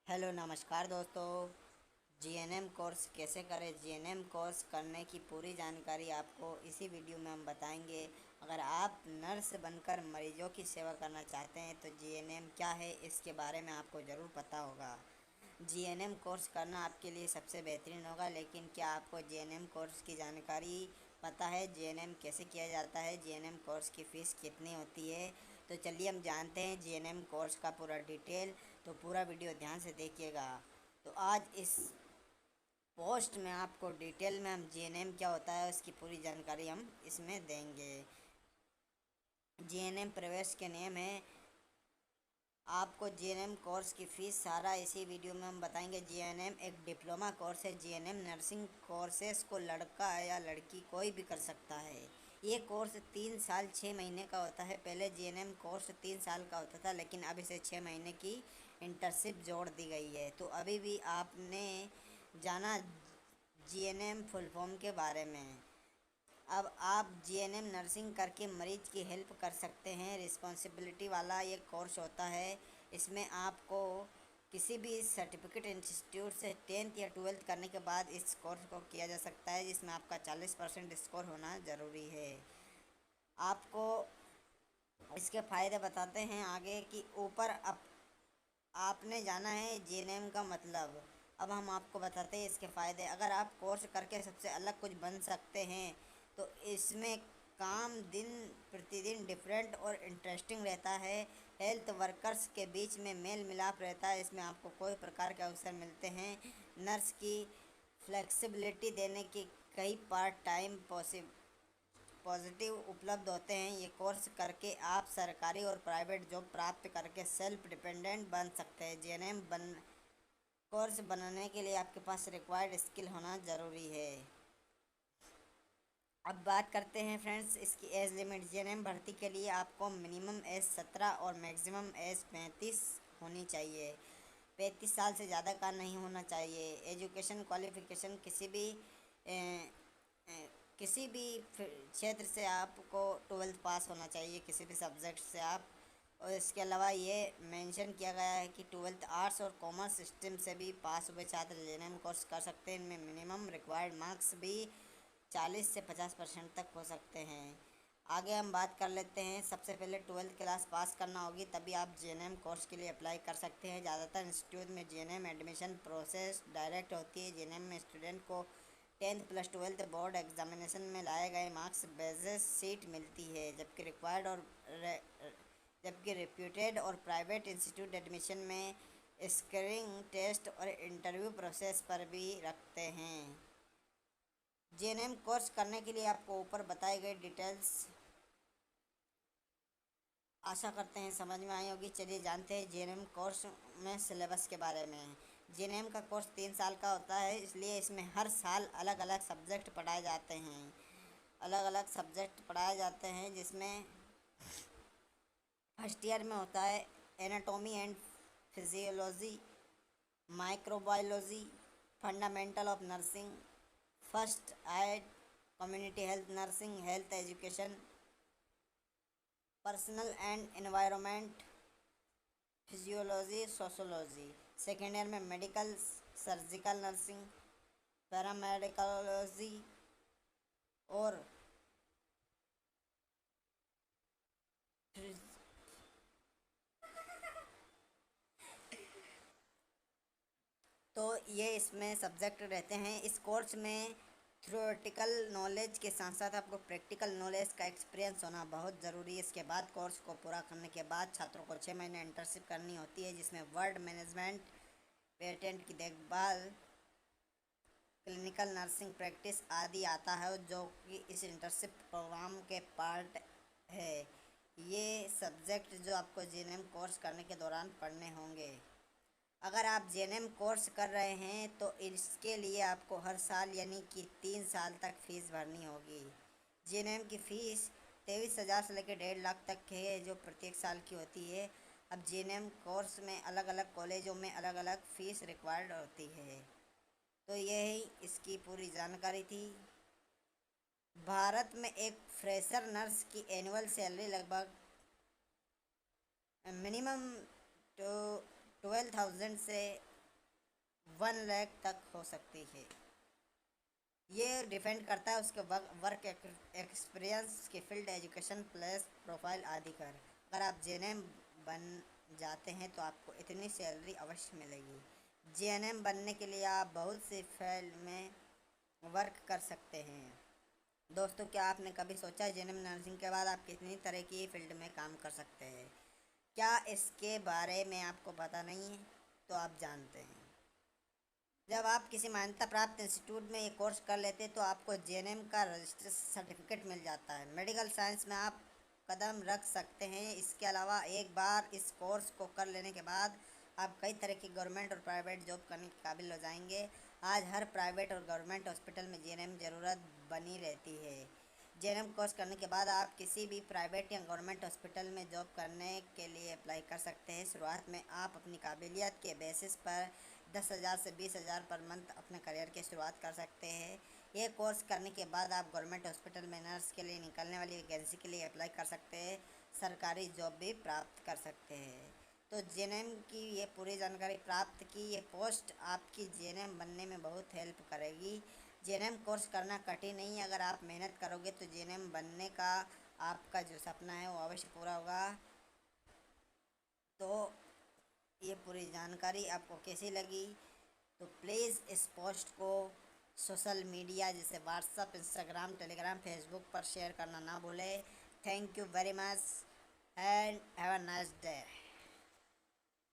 Hello नमस्कार दोस्तों। GNM course कैसे करें, जीएनएम कोर्स करने की पूरी जानकारी आपको इसी वीडियो में हम बताएंगे। अगर आप नर्स बनकर मरीजों की सेवा करना चाहते हैं तो जीएनएम क्या है इसके बारे में आपको ज़रूर पता होगा। जीएनएम कोर्स करना आपके लिए सबसे बेहतरीन होगा, लेकिन क्या आपको जीएनएम कोर्स की जानकारी पता है? जीएनएम कैसे किया जाता है? जीएनएम कोर्स की फ़ीस कितनी होती है? तो चलिए हम जानते हैं जीएनएम कोर्स का पूरा डिटेल। तो पूरा वीडियो ध्यान से देखिएगा। तो आज इस पोस्ट में आपको डिटेल में हम जीएनएम क्या होता है उसकी पूरी जानकारी हम इसमें देंगे। जीएनएम प्रवेश के नियम है। आपको जीएनएम कोर्स की फ़ीस सारा इसी वीडियो में हम बताएंगे। जीएनएम एक डिप्लोमा कोर्स है। जीएनएम नर्सिंग कोर्सेस को लड़का या लड़की कोई भी कर सकता है। ये कोर्स 3 साल 6 महीने का होता है। पहले जीएनएम कोर्स 3 साल का होता था, लेकिन अब इसे 6 महीने की इंटर्नशिप जोड़ दी गई है। तो अभी भी आपने जाना जीएनएम फुल फॉर्म के बारे में। अब आप जीएनएम नर्सिंग करके मरीज की हेल्प कर सकते हैं। रिस्पॉन्सिबिलिटी वाला ये कोर्स होता है। इसमें आपको किसी भी सर्टिफिकेट इंस्टीट्यूट से 10th या 12th करने के बाद इस कोर्स को किया जा सकता है, जिसमें आपका 40% स्कोर होना ज़रूरी है। आपको इसके फ़ायदे बताते हैं आगे कि ऊपर आपने जाना है जीएनएम का मतलब। अब हम आपको बताते हैं इसके फ़ायदे। अगर आप कोर्स करके सबसे अलग कुछ बन सकते हैं तो इसमें काम दिन प्रतिदिन डिफरेंट और इंटरेस्टिंग रहता है। हेल्थ वर्कर्स के बीच में मेल मिलाप रहता है। इसमें आपको कोई प्रकार के अवसर मिलते हैं। नर्स की फ्लेक्सिबिलिटी देने की कई पार्ट टाइम पॉजिटिव उपलब्ध होते हैं। ये कोर्स करके आप सरकारी और प्राइवेट जॉब प्राप्त करके सेल्फ डिपेंडेंट बन सकते हैं। जीएनएम कोर्स बनाने के लिए आपके पास रिक्वायर्ड स्किल होना ज़रूरी है। अब बात करते हैं फ्रेंड्स इसकी एज लिमिट। जीएनएम भर्ती के लिए आपको मिनिमम एज 17 और मैक्सिमम एज 35 होनी चाहिए। 35 साल से ज़्यादा का नहीं होना चाहिए। एजुकेशन क्वालिफिकेशन किसी भी क्षेत्र से आपको 12th पास होना चाहिए, किसी भी सब्जेक्ट से आप। और इसके अलावा ये मेंशन किया गया है कि 12th आर्ट्स और कॉमर्स स्ट्रीम से भी पास हुए छात्र जीएनएम कोर्स कर सकते हैं। इनमें मिनिमम रिक्वायर्ड मार्क्स भी 40 से 50% तक हो सकते हैं। आगे हम बात कर लेते हैं। सबसे पहले 12th क्लास पास करना होगी, तभी आप जीएनएम कोर्स के लिए अप्लाई कर सकते हैं। ज़्यादातर इंस्टीट्यूट में जीएनएम एडमिशन प्रोसेस डायरेक्ट होती है। जीएनएम में स्टूडेंट को 10th plus 12th board examination में लाए गए मार्क्स बेसिस सीट मिलती है, जबकि रेप्यूटेड और प्राइवेट इंस्टीट्यूट एडमिशन में स्क्रीनिंग टेस्ट और इंटरव्यू प्रोसेस पर भी रखते हैं। जीएनएम कोर्स करने के लिए आपको ऊपर बताए गए डिटेल्स आशा करते हैं समझ में आई होगी। चलिए जानते हैं जीएनएम कोर्स में सिलेबस के बारे में। जीएनएम का कोर्स 3 साल का होता है, इसलिए इसमें हर साल अलग अलग सब्जेक्ट पढ़ाए जाते हैं। जिसमें फर्स्ट ईयर में होता है anatomy and physiology, microbiology, fundamental of nursing, first aid, community health nursing, health education, personal and environment, physiology, sociology. Second year में मेडिकल, सर्जिकल नर्सिंग, पैरामेडिकोलॉजी और तो ये इसमें सब्जेक्ट रहते हैं। इस कोर्स में थ्योरेटिकल नॉलेज के साथ साथ आपको प्रैक्टिकल नॉलेज का एक्सपीरियंस होना बहुत ज़रूरी है। इसके बाद कोर्स को पूरा करने के बाद छात्रों को 6 महीने इंटर्नशिप करनी होती है, जिसमें वर्ड मैनेजमेंट, पेटेंट की देखभाल, क्लिनिकल नर्सिंग प्रैक्टिस आदि आता है, जो कि इस इंटर्नशिप प्रोग्राम के पार्ट है। ये सब्जेक्ट जो आपको जीएनएम कोर्स करने के दौरान पढ़ने होंगे। अगर आप जीएनएम कोर्स कर रहे हैं तो इसके लिए आपको हर साल यानी कि 3 साल तक फ़ीस भरनी होगी। जीएनएम की फ़ीस 23,000 से लेकर 1.5 लाख तक है, जो प्रत्येक साल की होती है। अब जीएनएम कोर्स में अलग अलग कॉलेजों में अलग अलग फ़ीस रिक्वायर्ड होती है। तो यही इसकी पूरी जानकारी थी। भारत में एक फ्रेशर नर्स की एनुअल सैलरी लगभग मिनिमम तो 12,000 से 1 लाख तक हो सकती है। ये डिपेंड करता है उसके वर्क एक्सपीरियंस, उसके फील्ड एजुकेशन प्लस प्रोफाइल आदि कर। अगर आप जेएनएम बन जाते हैं तो आपको इतनी सैलरी अवश्य मिलेगी। जेएनएम बनने के लिए आप बहुत सी फील्ड में वर्क कर सकते हैं। दोस्तों, क्या आपने कभी सोचा जेएनएम नर्सिंग के बाद आप कितनी तरह की फील्ड में काम कर सकते हैं? क्या इसके बारे में आपको पता नहीं है? तो आप जानते हैं, जब आप किसी मान्यता प्राप्त इंस्टीट्यूट में ये कोर्स कर लेते हैं तो आपको जेएनएम का रजिस्टर सर्टिफिकेट मिल जाता है। मेडिकल साइंस में आप कदम रख सकते हैं। इसके अलावा एक बार इस कोर्स को कर लेने के बाद आप कई तरह की गवर्नमेंट और प्राइवेट जॉब करने के काबिल हो जाएंगे। आज हर प्राइवेट और गवर्नमेंट हॉस्पिटल में जेएनएम ज़रूरत बनी रहती है। जेएनएम कोर्स करने के बाद आप किसी भी प्राइवेट या गवर्नमेंट हॉस्पिटल में जॉब करने के लिए अप्लाई कर सकते हैं। शुरुआत में आप अपनी काबिलियत के बेसिस पर 10,000 से 20,000 पर मंथ अपने करियर की शुरुआत कर सकते हैं। ये कोर्स करने के बाद आप गवर्नमेंट हॉस्पिटल में नर्स के लिए निकलने वाली वैकेंसी के लिए अप्लाई कर सकते हैं, सरकारी जॉब भी प्राप्त कर सकते हैं। तो जेएनएम की ये पूरी जानकारी प्राप्त की। ये पोस्ट आपकी जेएनएम बनने में बहुत हेल्प करेगी। जेएनएम कोर्स करना कठिन नहीं है। अगर आप मेहनत करोगे तो जेएनएम बनने का आपका जो सपना है वो अवश्य पूरा होगा। तो ये पूरी जानकारी आपको कैसी लगी? तो प्लीज़ इस पोस्ट को सोशल मीडिया जैसे व्हाट्सअप, इंस्टाग्राम, टेलीग्राम, फेसबुक पर शेयर करना ना भूलें। Thank you very much and have a nice day.